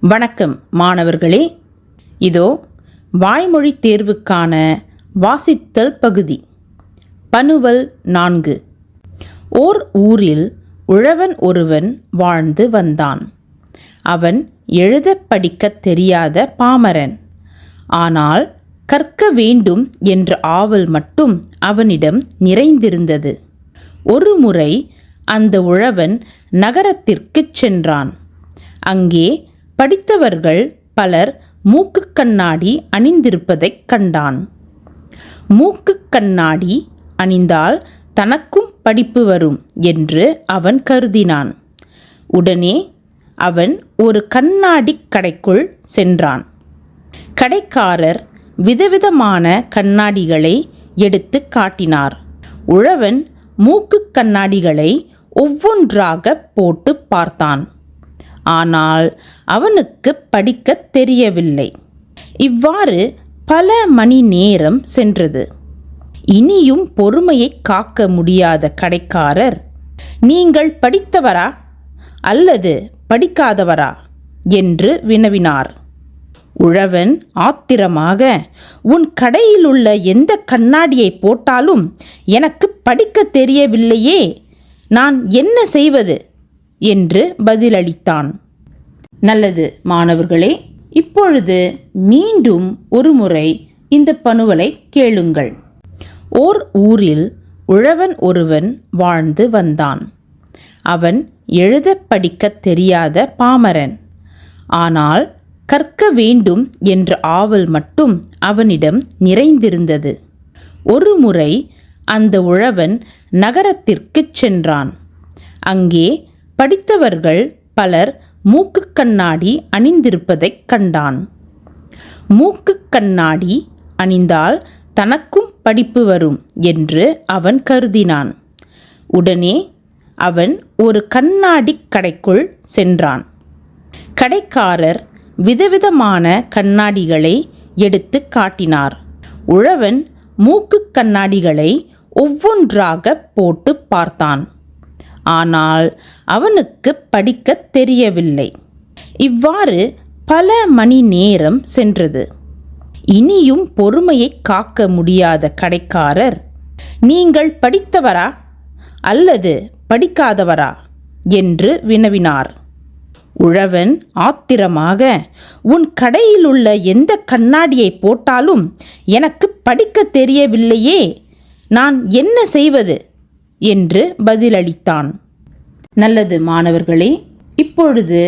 வணக்கம் மாணவர்களே. இதோ வாய்மொழி தேர்வுக்கான வாசித்தல் பகுதி. பனுவல் 4. ஓர் ஊரில் உழவன் ஒருவன் வாழ்ந்து வந்தான். அவன் எழுத படிக்கத் தெரியாத பாமரன். ஆனால் கற்க வேண்டும் என்ற ஆவல் மட்டும் அவனிடம் நிறைந்திருந்தது. ஒரு முறை அந்த உழவன் நகரத்திற்குச் சென்றான். அங்கே படித்தவர்கள் பலர் மூக்குக் கண்ணாடி அணிந்திருப்பதைக் கண்டான். மூக்குக் கண்ணாடி அணிந்தால் தனக்கும் படிப்பு வரும் என்று அவன் கருதினான். உடனே அவன் ஒரு கண்ணாடிக் கடைக்குள் சென்றான். கடைக்காரர் விதவிதமான கண்ணாடிகளை எடுத்து காட்டினார். உழவன் மூக்குக் கண்ணாடிகளை ஒவ்வொன்றாக போட்டு பார்த்தான். ஆனால் அவனுக்கு படிக்கத் தெரியவில்லை. இவ்வாறு பல மணி நேரம் சென்றது. இனியும் பொறுமையை காக்க முடியாத கடைக்காரர், நீங்கள் படித்தவரா அல்லது படிக்காதவரா என்று வினவினார். உழவன் ஆத்திரமாக, உன் கடையில் உள்ள எந்த கண்ணாடியை போட்டாலும் எனக்கு படிக்க தெரியவில்லையே, நான் என்ன செய்வது என்று பதிலளித்தான். நல்லது மாணவர்களே, இப்பொழுது மீண்டும் ஒரு முறை இந்த பனுவலை கேளுங்கள். ஓர் ஊரில் உழவன் ஒருவன் வாழ்ந்து வந்தான். அவன் எழுத படிக்கத் தெரியாத பாமரன். ஆனால் கற்க வேண்டும் என்ற ஆவல் மட்டும் அவனிடம் நிறைந்திருந்தது. ஒரு முறை அந்த உழவன் நகரத்திற்குச் சென்றான். அங்கே படித்தவர்கள் பலர் மூக்குக் கண்ணாடி அணிந்திருப்பதைக் கண்டான். மூக்குக் கண்ணாடி அணிந்தால் தனக்கும் படிப்பு வரும் என்று அவன் கருதினான். உடனே அவன் ஒரு கண்ணாடிக் கடைக்குள் சென்றான். கடைக்காரர் விதவிதமான கண்ணாடிகளை எடுத்து காட்டினார். உழவன் மூக்குக் கண்ணாடிகளை ஒவ்வொன்றாக போட்டு பார்த்தான். ஆனால் அவனுக்கு படிக்கத் தெரியவில்லை. இவ்வாறு பல மணி நேரம் சென்றது. இனியும் பொறுமையை காக்க முடியாத கடைக்காரர், நீங்கள் படித்தவரா அல்லது படிக்காதவரா என்று வினவினார். உழவன் ஆத்திரமாக, உன் கடையில் உள்ள எந்த கண்ணாடியை போட்டாலும் எனக்கு படிக்க தெரியவில்லையே, நான் என்ன செய்வது என்று பதிலளித்தான். நல்லது மாணவர்களே, இப்பொழுது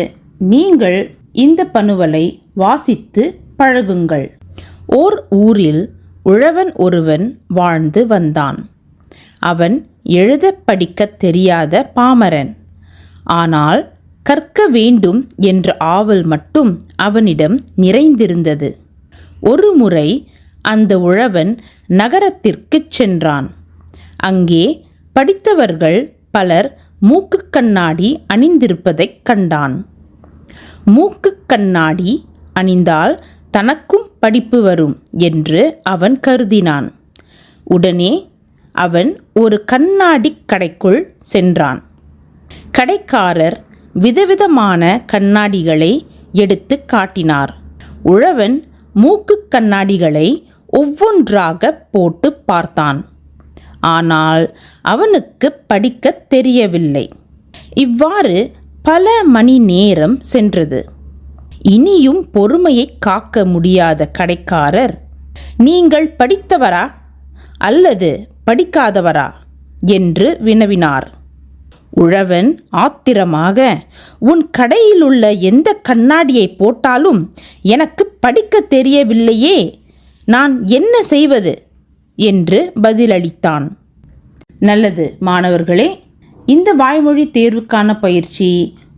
நீங்கள் இந்த பனுவலை வாசித்து பழகுங்கள். ஓர் ஊரில் உழவன் ஒருவன் வாழ்ந்து வந்தான். அவன் எழுத படிக்கத் தெரியாத பாமரன். ஆனால் கற்க வேண்டும் என்ற ஆவல் மட்டும் அவனிடம் நிறைந்திருந்தது. ஒரு முறை அந்த உழவன் நகரத்திற்குச் சென்றான். அங்கே படித்தவர்கள் பலர் மூக்குக் கண்ணாடி அணிந்திருப்பதைக் கண்டான். மூக்குக் கண்ணாடி அணிந்தால் தனக்கும் படிப்பு வரும் என்று அவன் கருதினான். உடனே அவன் ஒரு கண்ணாடிக் கடைக்குள் சென்றான். கடைக்காரர் விதவிதமான கண்ணாடிகளை எடுத்து காட்டினார். உழவன் மூக்குக் கண்ணாடிகளை ஒவ்வொன்றாக போட்டு பார்த்தான். ஆனால் அவனுக்கு படிக்கத் தெரியவில்லை. இவ்வாறு பல மணி நேரம் சென்றது. இனியும் பொறுமையை காக்க முடியாத கடைக்காரர், நீங்கள் படித்தவரா அல்லது படிக்காதவரா என்று வினவினார். உழவன் ஆத்திரமாக, உன் கடையில் உள்ள எந்த கண்ணாடியை போட்டாலும் எனக்கு படிக்க தெரியவில்லையே, நான் என்ன செய்வது என்று பதிலளித்தான். நல்லது மாணவர்களே, இந்த வாய்மொழி தேர்வுக்கான பயிற்சி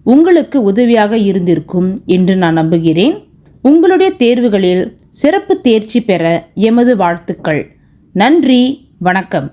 உங்களுக்கு உதவியாக இருந்திருக்கும் என்று நான் நம்புகிறேன். உங்களுடைய தேர்வுகளில் சிறப்பு தேர்ச்சி பெற எமது வாழ்த்துக்கள். நன்றி, வணக்கம்.